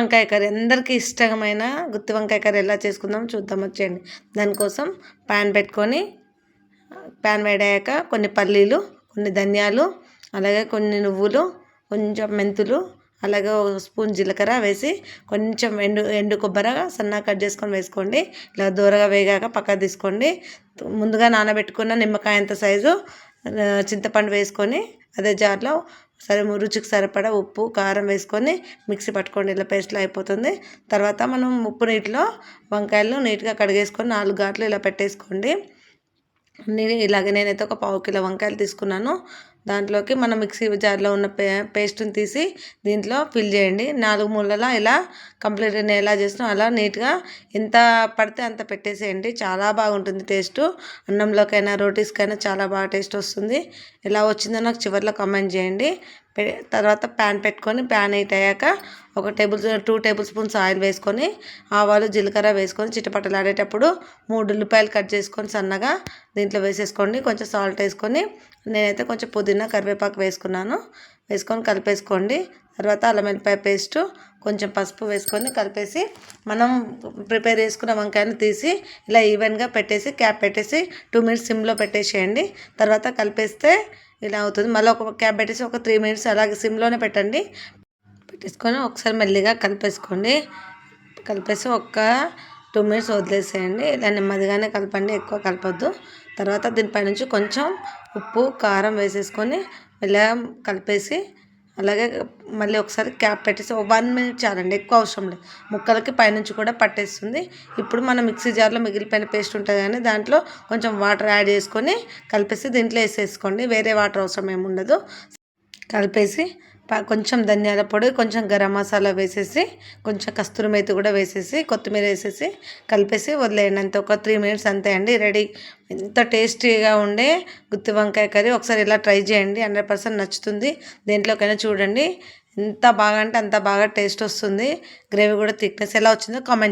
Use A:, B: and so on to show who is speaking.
A: వంకాయ కర్రీ అందరికీ ఇష్టమైన గుత్తి వంకాయ కర్రీ ఎలా చేసుకుందాం చూద్దాం వచ్చేయండి. దానికోసం ప్యాన్ పెట్టుకొని ప్యాన్ వేడయ్యాక కొన్ని పల్లీలు, కొన్ని ధనియాలు, అలాగే కొన్ని నువ్వులు, కొంచెం మెంతులు, అలాగే ఒక స్పూన్ జీలకర్ర వేసి కొంచెం ఎండు కొబ్బరి సన్నగా కట్ చేసుకొని వేసుకోండి. ఇలా దూరగా వేగాక పక్కకు తీసుకోండి. ముందుగా నానబెట్టుకున్న నిమ్మకాయ అంత సైజు చింతపండు వేసుకొని అదే జార్లో రుచికి సరిపడా ఉప్పు కారం వేసుకొని మిక్సీ పట్టుకోండి. ఇలా పేస్ట్లో అయిపోతుంది. తర్వాత మనం ఉప్పు నీటిలో వంకాయలు నీట్గా కడిగేసుకొని 4 ఘాట్లు ఇలా పెట్టేసుకోండి. ఇలాగే నేనైతే ఒక 1/4 కిలో వంకాయలు తీసుకున్నాను. దాంట్లోకి మనం మిక్సీ జార్లో ఉన్న పేస్ట్ని తీసి దీంట్లో ఫిల్ చేయండి. 4 మూలలా ఇలా కంప్లీట్ నేను ఎలా చేసినా అలా నీట్గా ఎంత పడితే అంత పెట్టేసేయండి. చాలా బాగుంటుంది టేస్ట్. అన్నంలోకైనా రోటీస్కైనా చాలా బాగా టేస్ట్ వస్తుంది. ఎలా వచ్చిందో నాకు చివరిలో కామెంట్ చేయండి. తర్వాత ప్యాన్ పెట్టుకొని ప్యాన్ హీట్ అయ్యాక 2 టేబుల్ స్పూన్స్ ఆయిల్ వేసుకొని ఆవాలు జీలకర్ర వేసుకొని చిటపటలాడేటప్పుడు 3 ఉల్లిపాయలు కట్ చేసుకొని సన్నగా దీంట్లో వేసేసుకోండి. కొంచెం సాల్ట్ వేసుకొని నేనైతే కొంచెం పుదీనా కరివేపాకు వేసుకొని కలిపేసుకోండి. తర్వాత అల్లం వెల్లిపాయ పేస్టు కొంచెం పసుపు వేసుకొని కలిపేసి మనం ప్రిపేర్ చేసుకున్న వంకాయను తీసి ఇలా ఈవెన్గా పెట్టేసి క్యాప్ పెట్టేసి 2 మినిట్స్ సిమ్లో పెట్టేసేయండి. తర్వాత కలిపేస్తే ఇలా అవుతుంది. మళ్ళీ ఒక క్యాప్ పెట్టేసి ఒక 3 మినిట్స్ అలాగే సిమ్లోనే పెట్టేసుకొని ఒకసారి మెల్లిగా కలిపేసుకోండి. కలిపేసి ఒక 2 మినిట్స్ వదిలేసేయండి. ఇలా నెమ్మదిగానే కలపండి, ఎక్కువ కలపొద్దు. తర్వాత దీనిపై నుంచి కొంచెం ఉప్పు కారం వేసేసుకొని ఇలా కలిపేసి అలాగే మళ్ళీ ఒకసారి క్యాప్ పెట్టేసి 1 మినిట్ చాలండి, ఎక్కువ అవసరం లేదు. ముక్కలకి పైనుంచి కూడా పట్టేస్తుంది. ఇప్పుడు మనం మిక్సీ జార్లో మిగిలిపోయిన పేస్ట్ ఉంటుంది కానీ దాంట్లో కొంచెం వాటర్ యాడ్ చేసుకొని కలిపేసి దీంట్లో వేసేసుకోండి. వేరే వాటర్ అవసరం ఏమి ఉండదు. కలిపేసి కొంచెం ధనియాల పొడి, కొంచెం గరం మసాలా వేసేసి కొంచెం కస్తూరి మేతి కూడా వేసేసి కొత్తిమీర వేసేసి కలిపేసి వదిలేయండి. అంతే, ఒక 3 మినిట్స్ అంతే అండి, రెడీ. ఎంత టేస్టీగా ఉండే గుత్తి వంకాయ కర్రీ. ఒకసారి ఇలా ట్రై చేయండి, 100% నచ్చుతుంది. దేంట్లోకైనా చూడండి ఎంత బాగా అంటే అంత బాగా టేస్ట్ వస్తుంది. గ్రేవీ కూడా థిక్నెస్ ఎలా వచ్చిందో కామెంట్